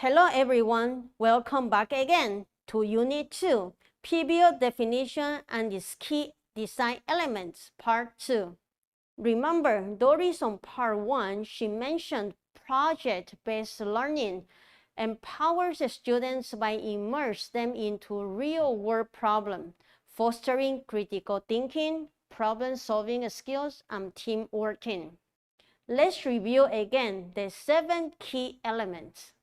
Hello everyone, welcome back again to Unit 2, PBL Definition and its Key Design Elements, Part 2. Remember, Doris on Part 1, she mentioned project-based learning empowers students by immerse them into real-world problems, fostering critical thinking, problem-solving skills, and team working. Let's review again the 7 key elements.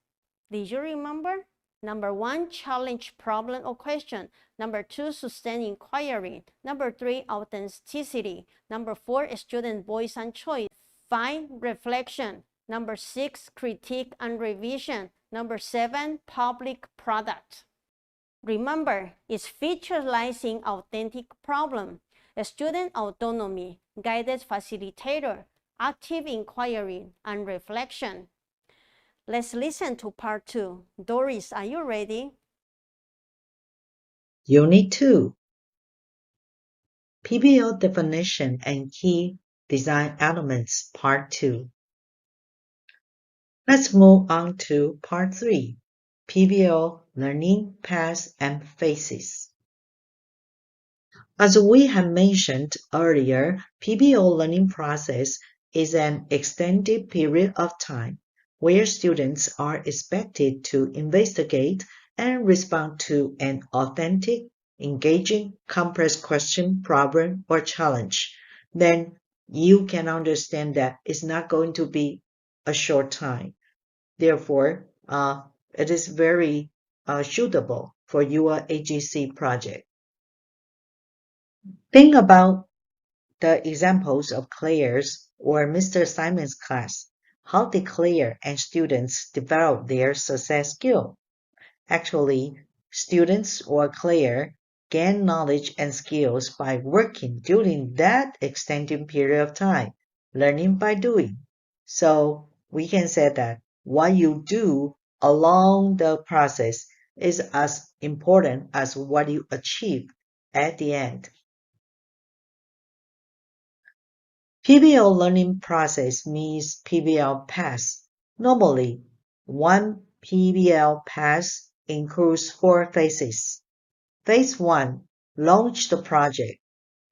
Did you remember? Number 1, challenge problem or question. Number 2, sustain inquiry. Number 3, authenticity. Number 4, student voice and choice. 5, reflection. Number 6, critique and revision. Number 7, public product. Remember, its feature lies in authentic problem, student autonomy, guided facilitator, active inquiry, and reflection. Let's listen to Part 2. Doris, are you ready? Unit 2, PBL Definition and Key Design Elements, Part 2. Let's move on to Part 3, PBL Learning Paths and Phases. As we have mentioned earlier, PBL learning process is an extended period of time where students are expected to investigate and respond to an authentic, engaging, complex question, problem, or challenge. Then you can understand that it's not going to be a short time. Therefore, it is very suitable for your AGC project. Think about the examples of Claire's or Mr. Simon's class. How did Claire and students develop their success skill? Actually, students or Claire gain knowledge and skills by working during that extended period of time, learning by doing. So we can say that what you do along the process is as important as what you achieve at the end. PBL learning process means PBL path. Normally, one PBL path includes 4 phases. Phase 1, launch the project.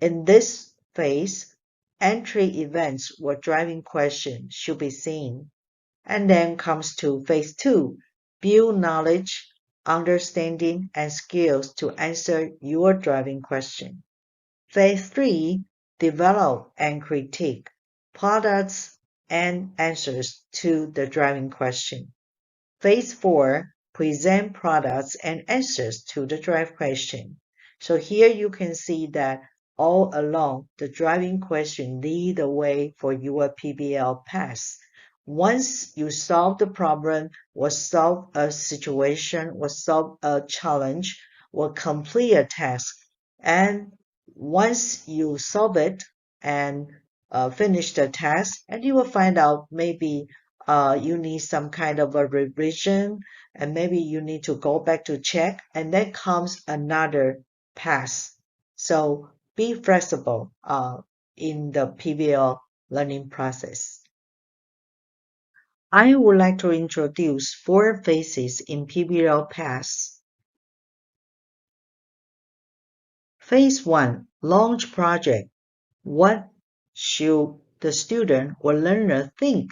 In this phase, entry events or driving questions should be seen. And then comes to phase 2, build knowledge, understanding, and skills to answer your driving question. Phase 3, develop and critique products and answers to the driving question. Phase 4, present products and answers to the drive question. So here you can see that all along the driving question lead the way for your PBL path. Once you solve the problem or solve a situation or solve a challenge or complete a task, and once you solve it and finish the task, and you will find out maybe you need some kind of a revision, and maybe you need to go back to check, and then comes another pass. So be flexible in the PBL learning process. I would like to introduce 4 phases in PBL paths. Phase 1, launch project. What should the student or learner think?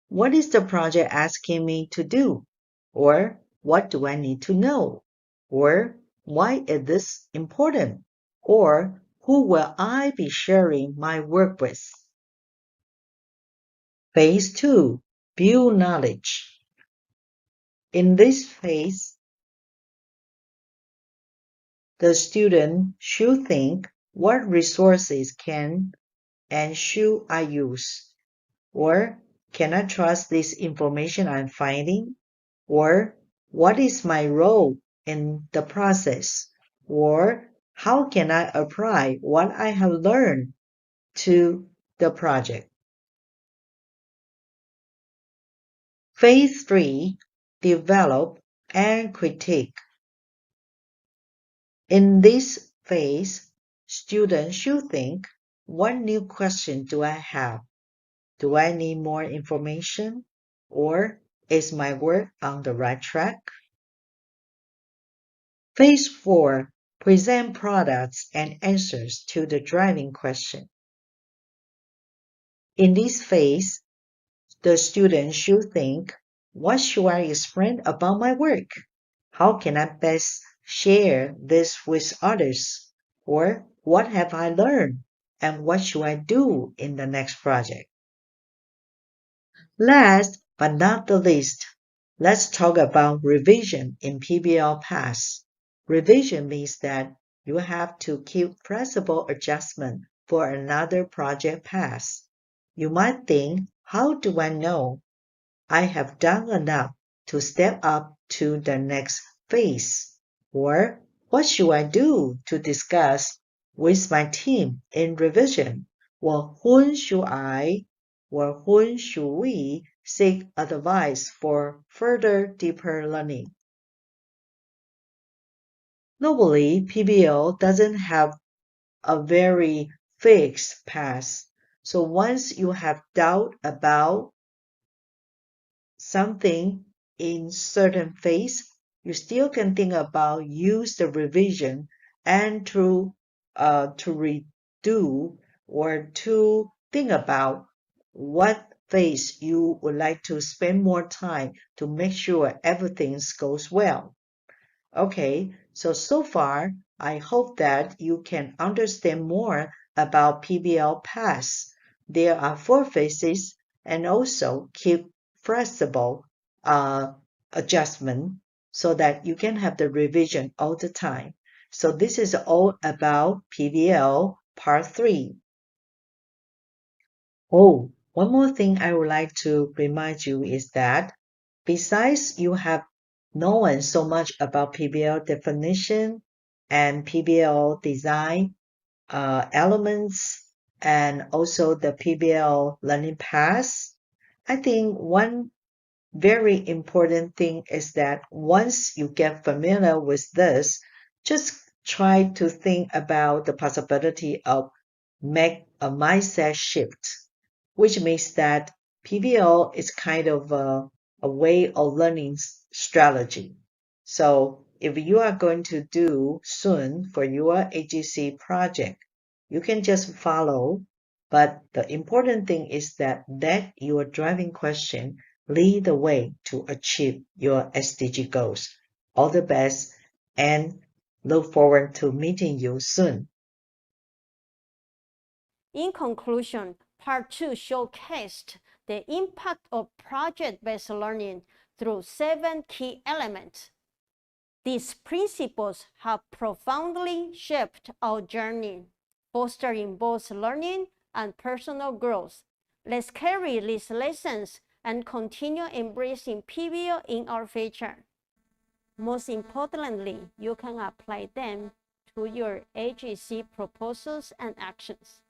What is the project asking me to do? Or what do I need to know? Or why is this important? Or who will I be sharing my work with? Phase 2, build knowledge. In this phase, the student should think, what resources can and should I use? Or can I trust this information I'm finding? Or what is my role in the process? Or how can I apply what I have learned to the project? Phase 3, develop and critique. In this phase, students should think, what new question do I have? Do I need more information? Or Is my work on the right track? Phase 4. Present products and answers to the driving question. In this phase, the student should think, what should I explain about my work? How can I best share this with others? Or what have I learned? And what should I do in the next project? Last but not the least, let's talk about revision in PBL pass. Revision means that you have to keep flexible adjustment for another project pass. You might think, how do I know I have done enough to step up to the next phase? Or what should I do to discuss with my team in revision? Or when should I or when should we seek advice for further deeper learning? Normally, PBL doesn't have a very fixed path. So once you have doubt about something in certain phase, you still can think about use the revision and to redo or to think about what phase you would like to spend more time to make sure everything goes well. Okay, so far, I hope that you can understand more about PBL Pass. There are 4 phases and also keep flexible adjustment so that you can have the revision all the time. So this is all about PBL Part 3. Oh, one more thing I would like to remind you is that besides you have known so much about PBL definition and PBL design elements and also the PBL learning paths, I think one very important thing is that once you get familiar with this, just try to think about the possibility of make a mindset shift, which means that PBL is kind of a way of learning strategy. So if you are going to do soon for your AGC project, you can just follow. But the important thing is that let your driving question lead the way to achieve your SDG goals. All the best and look forward to meeting you soon. In conclusion, Part 2 showcased the impact of project-based learning through 7 key elements. These principles have profoundly shaped our journey, fostering both learning and personal growth. Let's carry these lessons and continue embracing PBL in our future. Most importantly, you can apply them to your AGC proposals and actions.